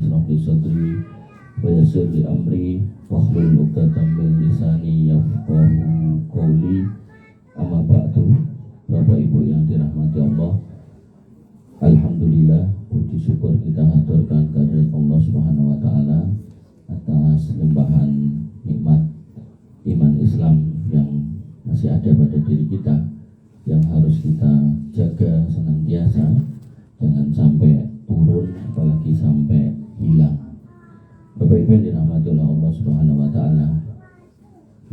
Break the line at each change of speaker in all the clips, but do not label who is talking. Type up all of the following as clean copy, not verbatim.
ishrah li sadri wa yassir li amri wahlul 'uqdatam min lisani yafqahu qawli. Amma ba'du. Bapak Ibu yang dirahmati Allah, alhamdulillah, puji syukur kita haturkan kehadirat Allah Subhanahu wa taala atas limpahan nikmat iman Islam yang masih ada pada diri kita, yang harus kita jaga senantiasa, jangan sampai turun, apalagi sampai hilang. Bapak Ibu yang dirahmati oleh Allah Subhanahu wa taala,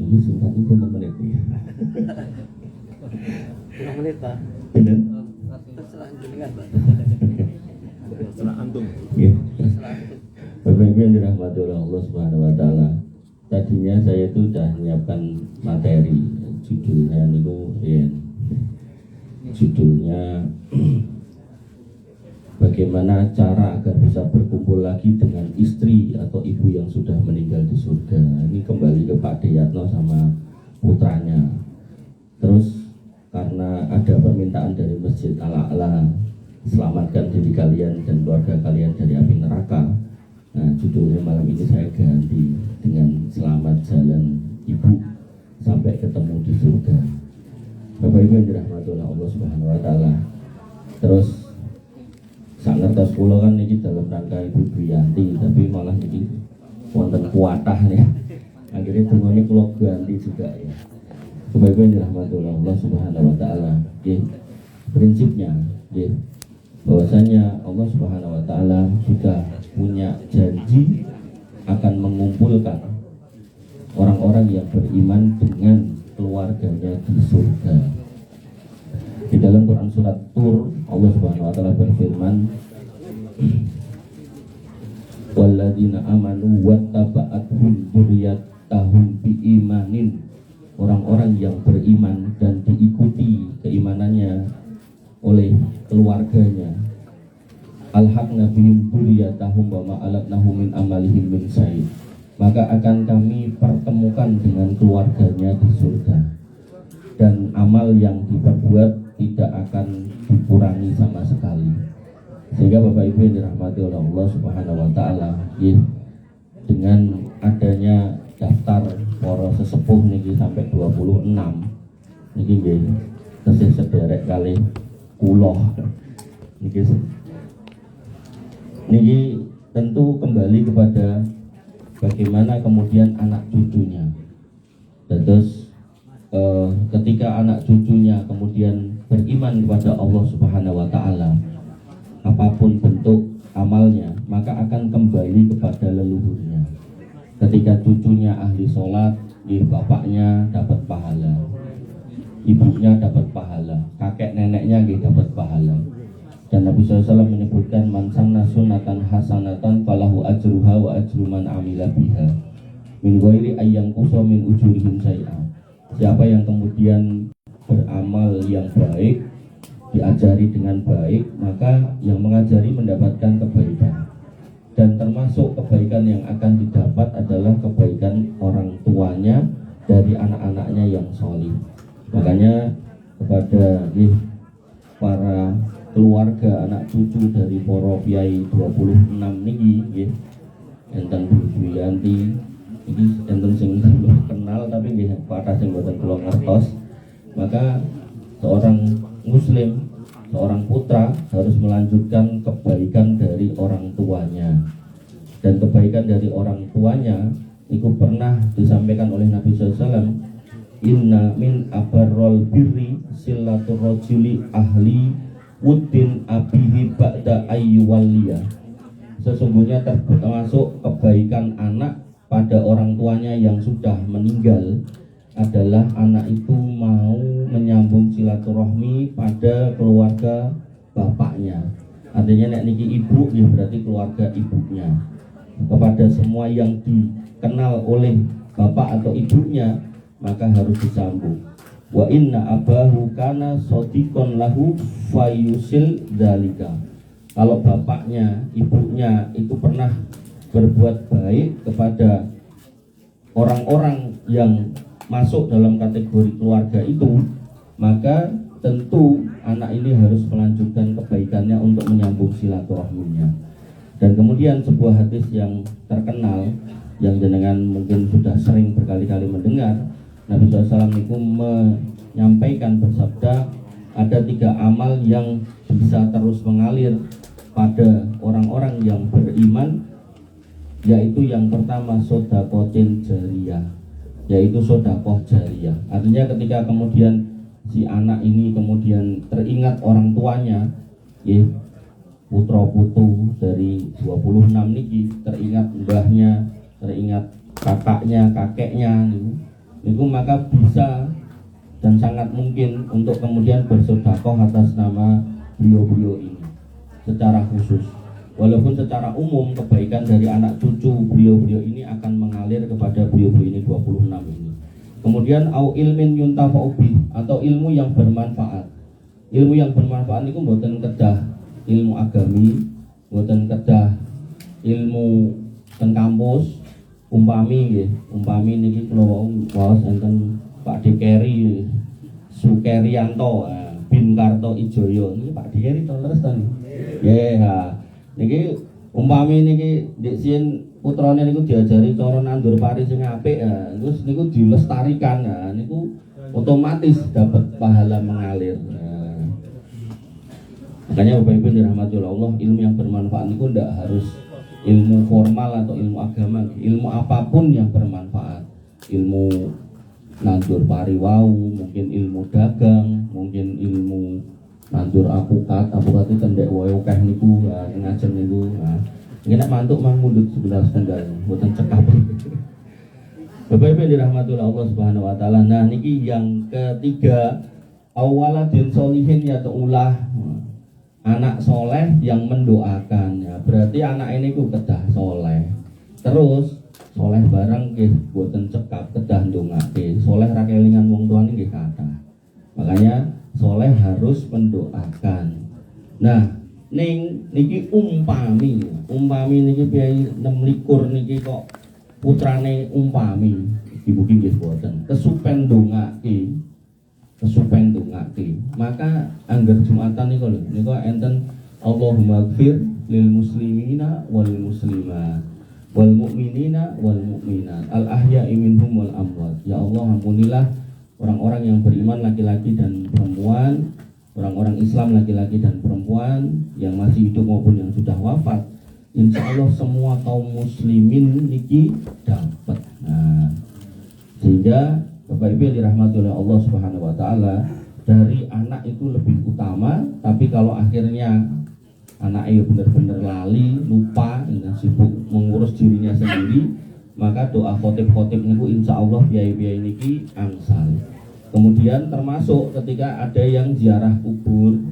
ini singkat itu menit ya.
Menit Pak.
Benar?
Terserah jenengan Pak.
Terserah antum.
Ya. Bapak Ibu yang dirahmati oleh Allah Subhanahu wa taala, tadinya saya itu sudah menyiapkan materi, judulnya niku ya. Judulnya bagaimana cara agar bisa berkumpul lagi dengan istri atau ibu yang sudah meninggal di surga. Ini kembali ke Pak Deyatno sama putranya. Terus karena ada permintaan dari Masjid Al-A'la, selamatkan diri kalian dan keluarga kalian dari api neraka. Nah, judulnya malam ini saya ganti dengan selamat jalan ibu sampai ketemu di surga. Bapak Ibu yang dirahmati oleh Allah Subhanahu wa taala. Terus sak ngertos kula kan niki dalam rangka Ibu Duyanti, tapi malah niki wonten kuatah ya. Akhirnya tunggu kula ganti juga ya. Bapak Ibu yang dirahmati oleh Allah Subhanahu wa taala, prinsipnya bahwasanya Allah Subhanahu wa taala sudah punya janji akan mengumpulkan orang-orang yang beriman dengan keluarganya di surga. Di dalam Quran surat Tur, Allah Subhanahu wa taala berfirman, walladzina amanu wattaba'athum dzurriyyatuhum biimanin. Orang-orang yang beriman dan diikuti keimanannya oleh keluarganya, alhaqna bihim dzurriyyatahum wa ma alatnahum min amalihim min syai', maka akan kami pertemukan dengan keluarganya di surga, dan amal yang diperbuat tidak akan dikurangi sama sekali. Sehingga Bapak Ibu yang dirahmati oleh Allah Subhanahu wa taala, dengan adanya daftar para sesepuh niki sampai 26 niki nggih tesih sederek kali kula niki tentu kembali kepada bagaimana kemudian anak cucunya. Terus ketika anak cucunya kemudian beriman kepada Allah Subhanahu wa taala, apapun bentuk amalnya, maka akan kembali kepada leluhurnya. Ketika cucunya ahli sholat, bapaknya dapat pahala, ibunya dapat pahala, kakek neneknya dapat pahala. Dan Nabi SAW menyebutkan, man sanna sunnatan hasanatan falahu ajruha wa ajru man amila biha min ghairi ayyang qusa min ujurihim syai'a. Siapa yang kemudian beramal yang baik, diajari dengan baik, maka yang mengajari mendapatkan kebaikan. Dan termasuk kebaikan yang akan didapat adalah kebaikan orang tuanya dari anak-anaknya yang solih. Makanya kepada para keluarga anak cucu dari para Kiai 26 niki enten Bu Duyanti iki enten sing kenal tapi nggih patah sing mboten kula ngertos. Maka seorang muslim, seorang putra harus melanjutkan kebaikan dari orang tuanya. Dan kebaikan dari orang tuanya itu pernah disampaikan oleh Nabi SAW, inna min abarrol birri silatur rojuli ahli wuddin abihi ba'da ayyuwalliya. Sesungguhnya termasuk kebaikan anak pada orang tuanya yang sudah meninggal adalah anak itu mau menyambung silaturahmi pada keluarga bapaknya. Artinya nek niki ibu ya berarti keluarga ibunya. Kepada semua yang dikenal oleh bapak atau ibunya maka harus disambung. Wa inna abahu kana sodikon lahu fayusil dalika. Kalau bapaknya, ibunya itu pernah berbuat baik kepada orang-orang yang masuk dalam kategori keluarga itu, maka tentu anak ini harus melanjutkan kebaikannya untuk menyambung silaturahminya. Dan kemudian sebuah hadis yang terkenal yang jenengan mungkin sudah sering berkali-kali mendengar, Nabi SAW itu menyampaikan bersabda, ada 3 amal yang bisa terus mengalir pada orang-orang yang beriman, yaitu yang pertama sodakotin jariyah, yaitu sodakoh jariyah. Artinya ketika kemudian si anak ini kemudian teringat orang tuanya, ya, putra putu dari 26 niki, teringat mbahnya, teringat kakeknya, itu maka bisa dan sangat mungkin untuk kemudian bersedekah atas nama beliau-beliau ini secara khusus. Walaupun secara umum kebaikan dari anak cucu beliau-beliau ini akan mengalir kepada beliau-beliau ini 26 ini. Kemudian au ilmin yuntafa'u bih, atau ilmu yang bermanfaat. Ilmu yang bermanfaat itu mboten kedah ilmu agami, mboten kedah ilmu teng kampus. Umpami niki kula waos enten Pak Dikeri Sukerianto bin Karto Ijoyo, ini Pak Dikeri to leres to nggih. Niki umpami niki Dik Sin putrane niku diajari cara nandur pari sing apik, terus niku dilestarikan, niku otomatis dapat pahala mengalir. Makanya Bapak Ibu dirahmati Allah, ilmu yang bermanfaat niku ndak harus ilmu formal atau ilmu agama, ilmu apapun yang bermanfaat, ilmu nandur pari wau, mungkin ilmu dagang, mungkin ilmu nandur apukat itu tendek wae akeh niku, ngajen niku. Iki nek mantuk mang mundut sebelah setengah, mboten cekap. Bapak Ibu dirahmati Allah Subhanahu wa taala. Nah, niki yang ketiga, awaladin solihin ya ta'ulah. Anak soleh yang mendoakan, ya berarti anak ini ku kedah soleh, terus soleh barang nggih boten cekap, kedah ndongake, soleh ra kelingan wong tuane nggih kathah. Makanya soleh harus mendoakan. Nah, niki umpami niki piye 26 niki kok putrane umpami, ibu nggih boten kesupen ndongake, maka angger Jumatan niku lho, niku enten Allahumma ighfir lil muslimina wal muslimat wal mu'minina wal mu'minat al ahya'i minhum wal amwat. Ya Allah, ampunilah orang-orang yang beriman laki-laki dan perempuan, orang-orang Islam laki-laki dan perempuan yang masih hidup maupun yang sudah wafat. Insya Allah semua kaum muslimin niki dapat. Nah, sehingga Bapak Ibu yang dirahmati oleh Allah Subhanahu wa taala, dari anak itu lebih utama, tapi kalau akhirnya anak itu benar-benar lali, lupa, sibuk mengurus dirinya sendiri, maka doa khotib-khotib niku insya Allah biaya-biaya niki angsal. Kemudian termasuk ketika ada yang ziarah kubur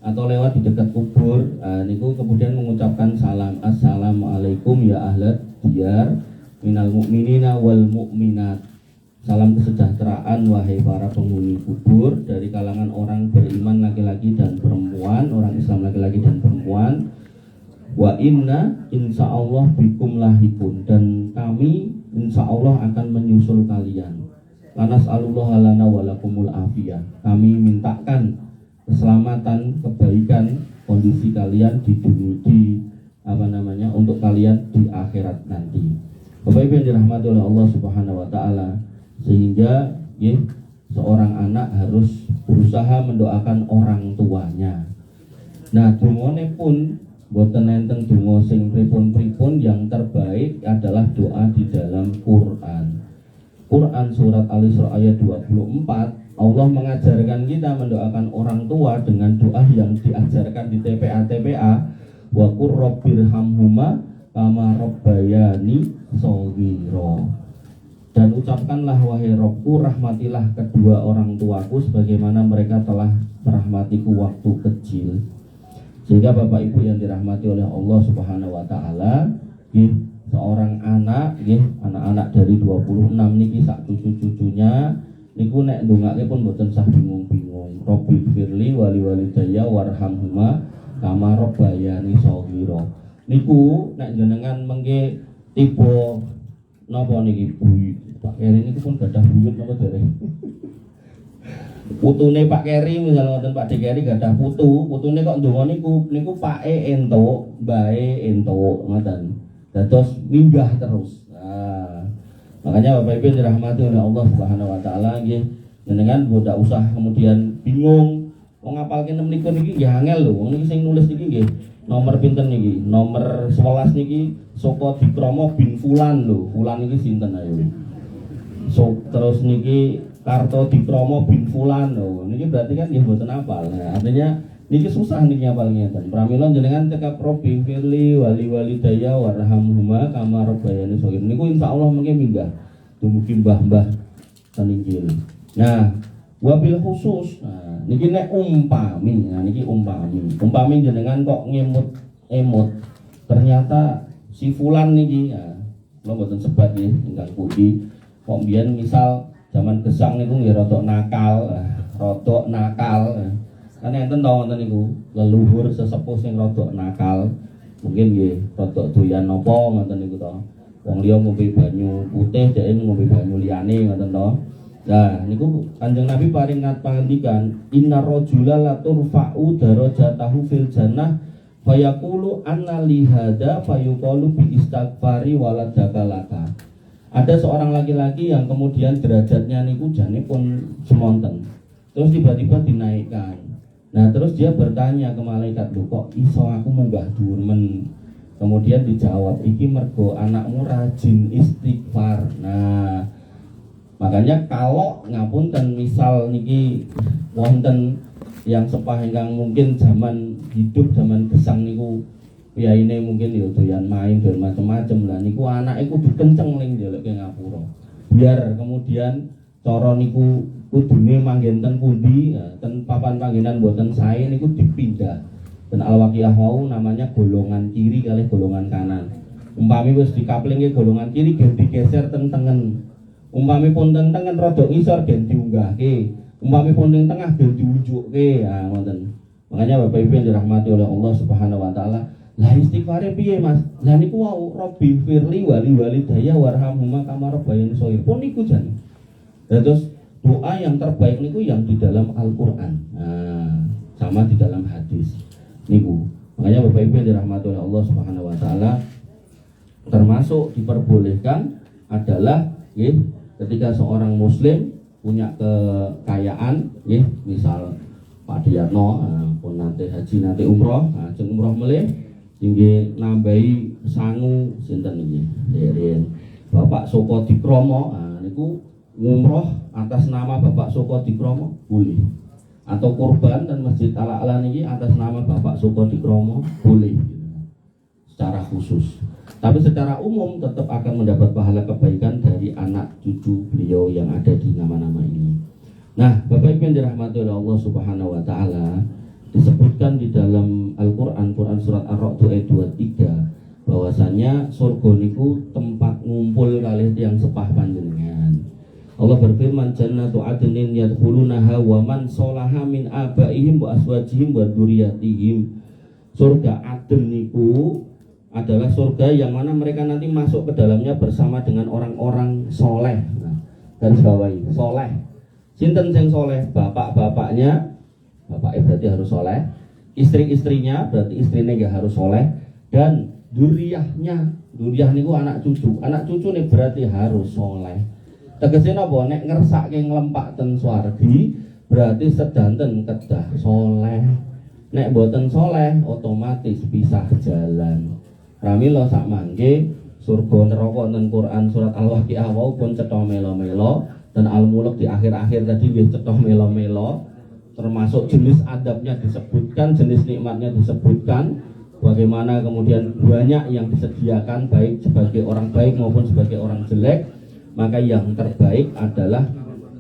atau lewat di dekat kubur, niku kemudian mengucapkan salam, assalamualaikum ya ahlat diyar minal mu'minina wal mu'minat. Salam kesejahteraan wahai para penghuni kubur dari kalangan orang beriman laki-laki dan perempuan, orang Islam laki-laki dan perempuan. Wa inna insya Allah bikum lahikun, dan kami insya Allah akan menyusul kalian. Lanas alullah lana walakumul afiyah. Kami mintakan keselamatan, kebaikan, kondisi kalian di dunia, untuk kalian di akhirat nanti. Bapak Ibu yang dirahmati oleh Allah Subhanahu wa taala, sehingga seorang anak harus berusaha mendoakan orang tuanya. Nah, dungane pun boten enten donga sing pripun-pripun, yang terbaik adalah doa di dalam Quran. Quran surat Al-Isra ayat 24, Allah mengajarkan kita mendoakan orang tua dengan doa yang diajarkan di TPA, wa qur rabbirhamhuma kama rabbayani shaghira. Dan ucapkanlah wahai Rabbku, rahmatilah kedua orang tuaku sebagaimana mereka telah merahmatiku waktu kecil. Sehingga Bapak Ibu yang dirahmati oleh Allah Subhanahu wa taala, seorang anak, anak-anak dari 26 niki sak cucu-cucunya niku nek ndongake pun mboten sah bingung-bingung. Rabbi firli wali walidayya warhamhuma kama rabbayani shaghira. Niku nek jenengan mengke tiba napa niki Bu Pak Keri niku pun gadah buyut napa jare. Putune Pak Keri misalnya ngoten Pak Dekeri gadah putune kok ndonga niku pake entuk, mbae entuk ngoten. Dados minggah terus. Nah, makanya Bapak Ibu dirahmati oleh Allah Subhanahu wa taala nggih, jenengan bodak usah kemudian bingung wong ngapalke niku niki nggih angel lho. Wong niki sing nulis niki nggih nomor pinten niki? Nomor 11 niki saka Dikromo bin Fulan lho. Fulan niki sinten ayo. So, terus niki Karto Dikromo bin Fulan lho. Niki berarti kan nggih mboten hafal. Nah, artinya niki susah niki hafal ngeten. Pramila jenengan cekap Robi Firli wali daya warhamhuma kama rabbayani shaghir. Niku insyaallah mengke minggah dumugi mbah-mbah ten Injil. Nah, wabil khusus. Nah, niki nek umpami. Nah, niki umpami. Umpami jenengan kok ngemut ternyata si Fulan niki ya, kula mboten sebat nggih ingkang pundi. Kok mbiyen misal zaman gesang niku nggih rada nakal, kan enten to wonten niku leluhur sesepuh sing rada nakal. Mungkin nggih rada doyan napa ngoten niku to. Wong liya ngombe banyu putih, dhek ngombe banyu liyane ngoten to. Nah, niku Kanjeng Nabi paring pangandikan, inna rajula la turfa'u darajatahu fil jannah fayaqulu anna li hadza fayuqalu bi istighfari waladakalaka. Ada seorang laki-laki yang kemudian derajatnya niku jane pun semonten. Terus tiba-tiba dinaikkan. Nah, terus dia bertanya ke malaikat, "Lho kok iso aku munggah dhuwur men?" Kemudian dijawab, "Iki mergo anakmu rajin istighfar." Nah, makanya kalau ngapunten misal niki wonten yang sepah ingkang mungkin zaman hidup zaman gesang niku piyaine mungkin ya doyan main doyan macam-macam lah niku anake kudu kenceng ning ndelokke ngapura. Biar kemudian cara niku kudune manggen ten pundi, ten papan panggenan mboten sae niku dipindah. Dan al-waqiah wau namanya golongan kiri kali golongan kanan. Umpami wis dikaplinge golongan kiri gen digeser ten tengen. Umpami pun ten tengen rada ngisor gen diunggahke. Umpami pun teng tengah gen diunjukke. Ya ngoten. Makanya Bapak Ibu yang dirahmati oleh Allah Subhanahu wa taala, lah istighfare piye Mas? Lah niku wau Rabbi firli wali daya warhamhuma kama rabbayani shaghir. Pun niku jan. Terus doa yang terbaik niku yang di dalam Al-Qur'an. Nah, sama di dalam hadis. Niku. Makanya Bapak Ibu yang dirahmati oleh Allah Subhanahu wa taala, termasuk diperbolehkan adalah nggih ketika seorang muslim punya kekayaan nggih, misal Pak Diyatno pun nanti haji nanti umroh, ajeng umroh melih tinggi nambahi sangu sinten niki Derin Bapak Soko Dikromo niku umroh atas nama Bapak Soko Dikromo boleh, atau kurban dan Masjid Ala-Ala niki atas nama Bapak Soko Dikromo boleh secara khusus. Tapi secara umum tetap akan mendapat pahala kebaikan dari anak cucu beliau yang ada di nama-nama ini. Nah, Bapak Ibu yang dirahmati oleh Allah Subhanahu wa taala, disebutkan di dalam Al-Qur'an surat Ar-Ra'd ayat 23 bahwasanya surga niku tempat ngumpul kalih tiyang sepah panjenengan. Allah berfirman, "Jannatu adnin yadkhulunaha wa man sholaha min abaihim wa azwajihim wa dzurriyyatihim." Surga Aden niku adalah surga yang mana mereka nanti masuk ke dalamnya bersama dengan orang-orang soleh. Nah, garis bawahi soleh. Sinten sing soleh? Bapak-bapaknya, bapaknya berarti harus soleh. Istri-istrinya berarti istrinya gak harus soleh. Dan duriyahnya, duriyah niku anak cucu. Anak cucu nih berarti harus soleh. Tegesnya apa? Nek ngersake nglempak ten swargi berarti sedanten kedah soleh. Nek boten soleh otomatis pisah jalan. Pramila sak mangke surga neraka ten Quran surat Al-Waqiah wau pun cetha melo-melo dan Al-Mulk di akhir-akhir tadi nggih cetha melo-melo, termasuk jenis adabnya disebutkan, jenis nikmatnya disebutkan, bagaimana kemudian banyak yang disediakan baik sebagai orang baik maupun sebagai orang jelek. Maka yang terbaik adalah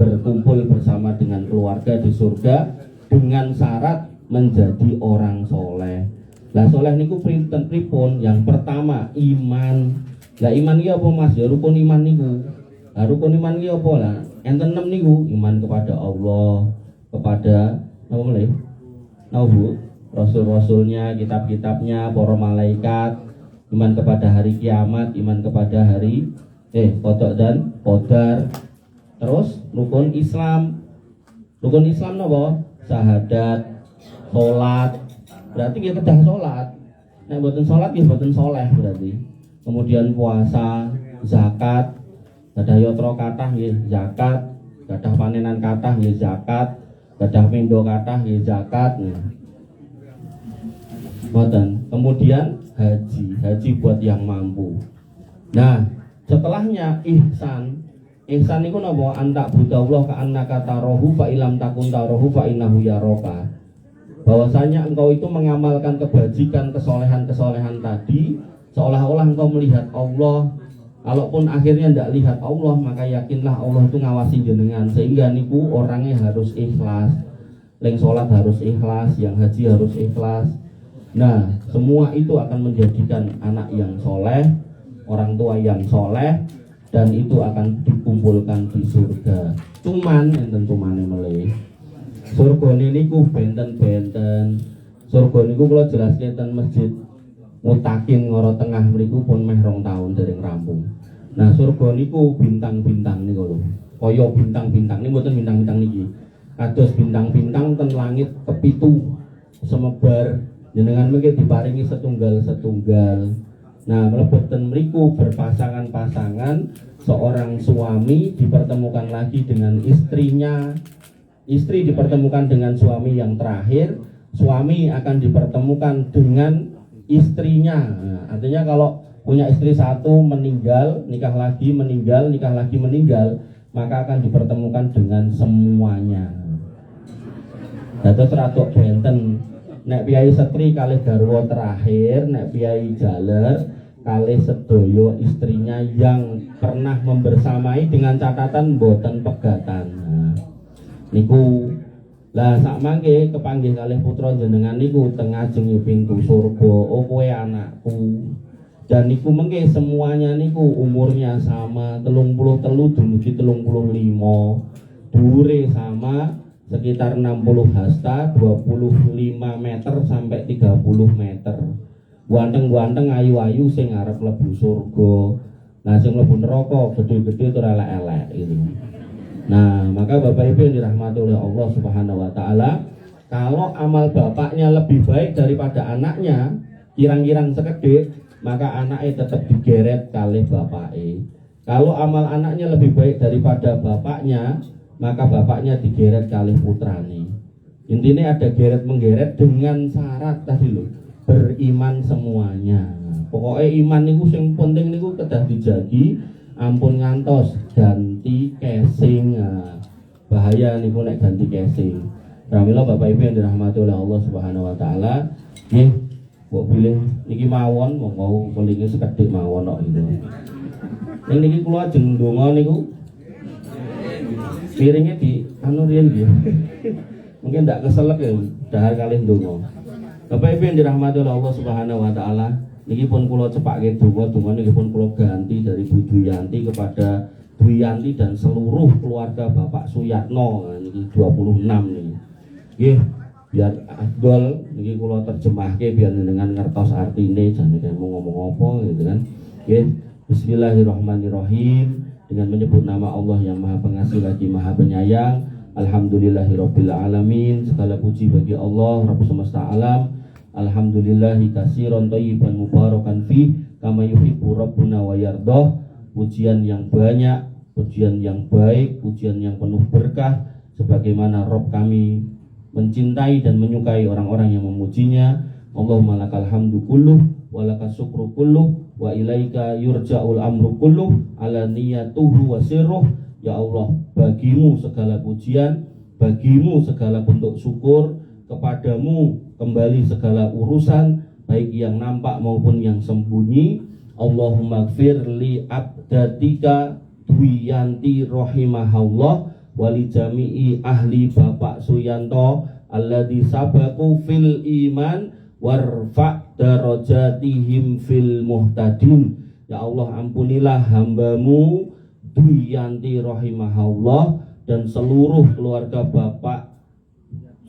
berkumpul bersama dengan keluarga di surga dengan syarat menjadi orang soleh. Lah soleh niku printen pripun? Yang pertama iman. Lah iman iki apa Mas? Ya rukun iman niku. Lah rukun iman iki apa lah? Enten 6 niku, iman kepada Allah, kepada apa meneh? Nabu, rasul-rasulnya, kitab-kitabnya, para malaikat, iman kepada hari kiamat, iman kepada hari qada dan qadar. Terus rukun Islam Rukun Islam napa? Syahadat, salat. Berarti nggih kedah salat. Nek mboten salat nggih mboten saleh berarti. Kemudian puasa, zakat, gadah yatra kathah nggih zakat, gadah panenan kathah nggih zakat, gadah pindho kathah nggih zakat. Mboten. Kemudian haji buat yang mampu. Nah, setelahnya ihsan. Ihsan niku napa? Antak budallah ka annaka tarahu fa ilam takun tarahu fa innahu yaraka. Bahwasanya engkau itu mengamalkan kebajikan, kesolehan-kesolehan tadi seolah-olah engkau melihat Allah. Kalaupun akhirnya tidak lihat Allah, maka yakinlah Allah itu ngawasi jenengan. Sehingga niku orangnya harus ikhlas. Leng sholat harus ikhlas, yang haji harus ikhlas. Nah, semua itu akan menjadikan anak yang soleh, orang tua yang soleh, dan itu akan dikumpulkan di surga. Cuman enten cumane melih. Surga niku benten-benten. Surga niku kula jelaske ten Masjid Mutakin Ngoro Tengah mriku pun meh 2 tahun dereng rampung. Nah, surga niku bintang-bintang niku lho. Kaya bintang-bintang niki mboten bintang-bintang niki. Kados bintang-bintang ten langit kepitu semebar jenengan mungkin diparingi setunggal-setunggal. Nah, mlebet ten mriku berpasangan-pasangan, seorang suami dipertemukan lagi dengan istrinya. Istri dipertemukan dengan suami yang terakhir, suami akan dipertemukan dengan istrinya. Nah, artinya kalau punya istri satu meninggal, nikah lagi meninggal, nikah lagi meninggal, maka akan dipertemukan dengan semuanya. Dados ratuk benten. Nek piyai setri kalih garwa terakhir, nek piyai jaler kalih sedaya istrinya yang pernah membersamai dengan catatan boten pegatan. Nah, niku lah sak mangke kepanggih kalih putra jenengan niku teng ngajeng pintu surga. Oh kowe anakku. Dan niku mengke semuanya niku umurnya sama 33 dumugi 35. Dhuwure sama sekitar 60 hasta, 25 meter sampai 30 meter. Ganteng-ganteng ayu-ayu sing arep mlebu surga. Nah sing mlebu neraka gedhe-gedhe tur elek-elek gitu. Nah, maka Bapak Ibu yang dirahmati oleh Allah Subhanahu wa taala, kalau amal bapaknya lebih baik daripada anaknya, kirang-kirang sekedhik, maka anaknya tetap digeret kalih bapaknya. Kalau amal anaknya lebih baik daripada bapaknya, maka bapaknya digeret kalih putrane. Intinya ada geret menggeret dengan syarat tadi loh, beriman semuanya. Pokoknya iman niku sing penting niku kedah dijagi, ampun ngantos ganti casing. Nah, bahaya niku nek ganti casing. Pramila Bapak Ibu yang dirahmati oleh Allah Subhanahu wa taala, nggih mbok pilih niki mawon monggo pelinge sekedhik mawon kok gitu. Ning niki kula ajeng ndonga niku piringnya di anu riyen nggih. Mungkin ndak keselek ya dahar kalih ndonga. Bapak Ibu yang dirahmati oleh Allah Subhanahu wa taala, niki pun kula cepake donga niki pun kula ganti dari Bu Duyanti kepada Duyanti dan seluruh keluarga Bapak Suyatno. Nah, niki 26 niki. Nggih, biar adol niki kula terjemahke biar dengan ngertos artine jane mau ngomong apa gitu kan. Nggih, bismillahirrahmanirrahim. Dengan menyebut nama Allah yang Maha Pengasih lagi Maha Penyayang. Alhamdulillahirabbil alamin. Segala puji bagi Allah Rabb semesta alam. Alhamdulillahi katsiran thayyiban mubarakan fi kama yuhibbu rabbuna wa yardah. Pujian yang banyak, pujian yang baik, pujian yang penuh berkah sebagaimana Rabb kami mencintai dan menyukai orang-orang yang memujinya. Allahumma lakal hamdu kulluh wa lakas syukru kulluh wa ilaika yurja'ul amru kulluh ala niyatuhu wa sirruh. Ya Allah, bagimu segala pujian, bagimu segala bentuk syukur, kepadamu kembali segala urusan baik yang nampak maupun yang sembunyi. Allahumma gfir li abdatika Duyanti rahimahullah wali jami'i ahli Bapak Suyanto alladzi sabaku fil iman warfa' darajatihim fil muhtadin. Ya Allah, ampunilah hambamu Duyanti rahimahullah dan seluruh keluarga Bapak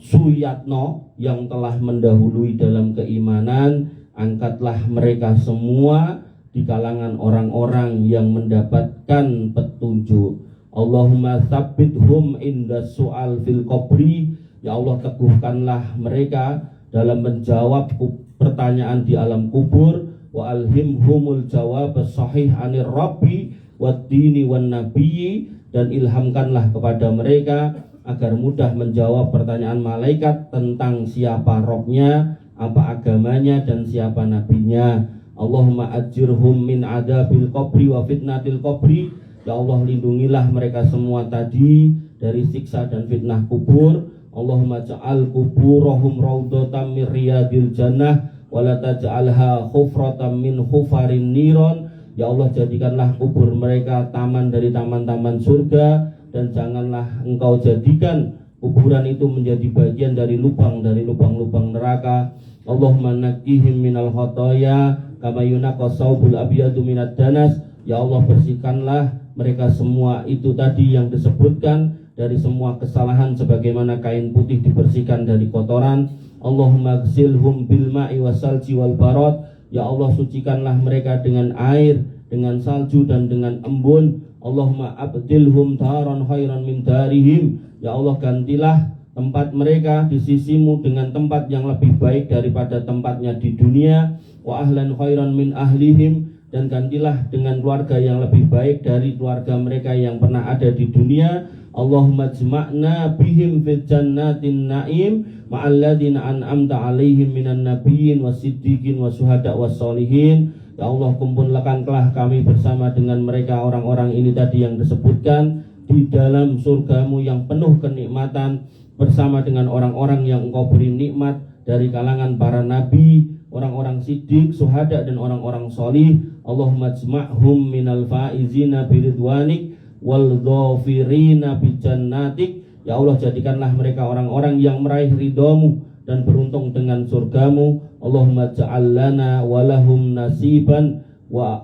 Suyatno yang telah mendahului dalam keimanan. Angkatlah mereka semua di kalangan orang-orang yang mendapatkan petunjuk. Allahumma tsabbithum inda su'al fil qabri. Ya Allah, teguhkanlah mereka dalam menjawab pertanyaan di alam kubur. Wa alhimhumul jawab sahih anir rabbi wad dini wan nabiyyi, dan ilhamkanlah kepada mereka agar mudah menjawab pertanyaan malaikat tentang siapa Robnya, apa agamanya, dan siapa nabinya. Allahumma ajirhum min adabil qabri wa fitnatil qabri. Ya Allah, lindungilah mereka semua tadi dari siksa dan fitnah kubur. Allahumma ja'al kuburahum raudhatan min riyadil jannah wa la taj'alha khufratan min khufarin niron. Ya Allah, jadikanlah kubur mereka taman dari taman-taman surga, dan janganlah Engkau jadikan kuburan itu menjadi bagian dari lubang-lubang neraka. Allahumma naqqihim minal khotoya kama yunaqqa saubul abyadu minad danas. Ya Allah, bersihkanlah mereka semua itu tadi yang disebutkan dari semua kesalahan sebagaimana kain putih dibersihkan dari kotoran. Allahumma ghsilhum bil ma'i wasalji wal barad. Ya Allah, sucikanlah mereka dengan air, dengan salju, dan dengan embun. Allahumma abdilhum daran khairan min darihim. Ya Allah, gantilah tempat mereka di sisimu dengan tempat yang lebih baik daripada tempatnya di dunia. Wa ahlan khairan min ahlihim, dan gantilah dengan keluarga yang lebih baik dari keluarga mereka yang pernah ada di dunia. Allahumma jma'na bihim fil jannatin na'im ma'alladina an'amta alaihim minan nabiyyin wasiddiqin wasuhada wassolihin. Ya Allah, kumpulkanlah kami bersama dengan mereka orang-orang ini tadi yang disebutkan di dalam surgamu yang penuh kenikmatan, bersama dengan orang-orang yang Engkau beri nikmat dari kalangan para nabi, orang-orang siddiq, suhada, dan orang-orang solih. Allahumma jma'hum minal faizina biridwanik wal dhafirina bijannatik. Ya Allah, jadikanlah mereka orang-orang yang meraih ridhamu dan beruntung dengan surgamu. Allahumma ja'al lana walahum nasiban wa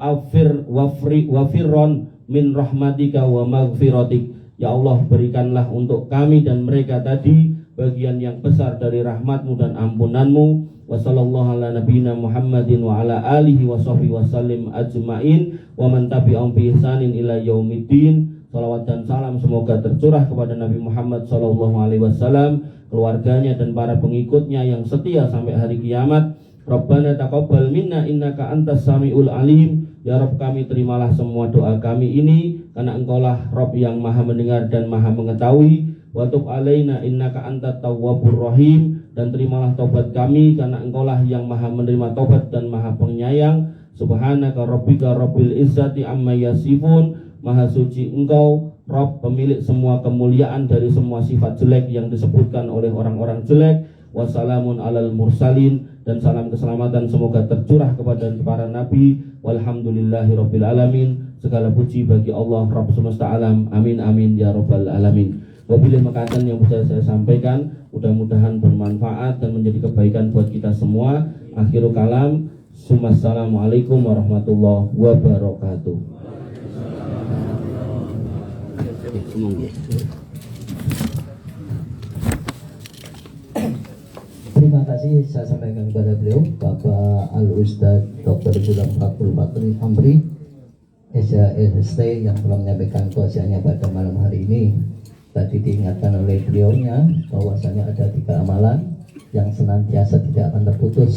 wafirron min rahmatika wa maghfiratik. Ya Allah, berikanlah untuk kami dan mereka tadi bagian yang besar dari rahmatmu dan ampunanmu. Wa sallallahu ala nabiyina Muhammadin wa ala alihi wa sahbihi wa sallim ajma'in wa man tabi'ahum bi ihsanin ila yaumiddin. Salawat dan salam semoga tercurah kepada Nabi Muhammad sallallahu alaihi wasallam, keluarganya, dan para pengikutnya yang setia sampai hari kiamat. Rabbana taqabbal minna innaka antas samiul alim. Ya Rabb, kami terimalah semua doa kami ini, karena Engkaulah Rabb yang maha mendengar dan maha mengetahui. Wa tub alaina innaka antat tawwabur rahim, dan terimalah taubat kami, karena Engkaulah yang maha menerima taubat dan maha penyayang. Subhanaka rabbika rabbil izzati amma yasifun. Maha suci Engkau Rabb, pemilik semua kemuliaan dari semua sifat jelek yang disebutkan oleh orang-orang jelek. Wassalamun alal mursalin, dan salam keselamatan semoga tercurah kepada para nabi. Walhamdulillahirabbil alamin. Segala puji bagi Allah Rabb semesta alam. Amin amin ya rabbal alamin. Wabillahi makatan yang bisa saya sampaikan, mudah-mudahan bermanfaat dan menjadi kebaikan buat kita semua. Akhirul kalam. Assalamualaikum warahmatullahi wabarakatuh.
Terima kasih saya sampaikan kepada beliau Bapak Al-Ustadz Dr. Gulam Fakul Bakri Amri SHST yang telah menyampaikan kuasanya pada malam hari ini. Tadi diingatkan oleh beliaunya bahwasanya ada 3 amalan yang senantiasa tidak akan terputus.